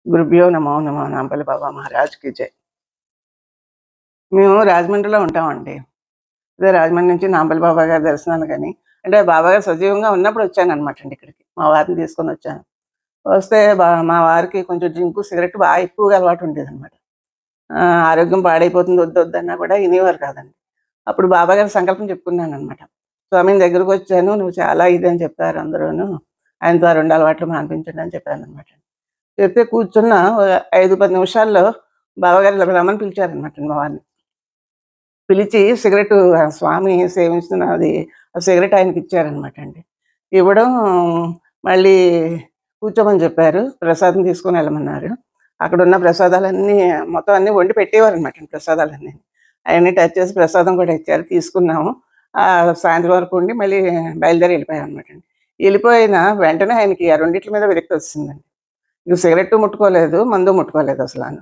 గురుభ్యో నమో నమః. నాంపల్లి బాబా మహారాజ్‌కి జై. మేము రాజమండ్రిలో ఉంటామండి. అదే రాజమండ్రి నుంచి నాంపల్లి బాబా గారి దర్శనానికని అంటే బాబా గారు సజీవంగా ఉన్నప్పుడు వచ్చాననమాటండి ఇక్కడికి. మా వారిని తీసుకొనొచ్చాను. వస్తే మా వారికి కొంచెం డ్రింకు, సిగరెట్ బాగా ఎక్కువగా అలవాటు ఉండేదనమాట. ఆరోగ్యం పాడైపోతుంది వద్దొద్దన్నా కూడా వినేవారు కాదండి. అప్పుడు బాబా గారి సంకల్పం చెప్పుకున్నాననమాట. స్వామి నీ దగ్గరకొచ్చాను. నువ్వు చాలా ఇదని చెప్తారు అందరూను. ఆయనతో ఆ 2 అలవాట్లు మాన్పించండి అని చెప్పాననమాట. చెప్తే కూర్చున్న ఓ 5, 10 నిమిషాల్లో బావగారు ఇలా రమ్మని పిలిచారనమాట మా వారిని. పిలిచి సిగరెటు స్వామి సేవించినది ఆ సిగరెట్ ఆయనకిచ్చారనమాట అండి. ఇవ్వడం మళ్ళీ కూర్చోమని చెప్పారు. ప్రసాదం తీసుకొనెళ్ళమన్నారు. అక్కడున్న ప్రసాదాలన్నీ మొత్తం అన్నీ వండి పెట్టేవారనమాట ప్రసాదాలన్నీ. అయన్నీ టచ్ చేసి ప్రసాదం కూడా ఇచ్చారు. తీసుకున్నాము. సాయంత్రం వరకు ఉండి మళ్ళీ బయలుదేరి వెళ్ళిపోయామనమాట అండి. ఎళ్ళిపోయిన వెంటనే ఆయనకి ఆ రెండిట్ల మీద విరక్తొచ్చేసిందండి. ఇక సిగరెట్టు ముట్టుకోలేదు, మందు ముట్టుకోలేదసలాను.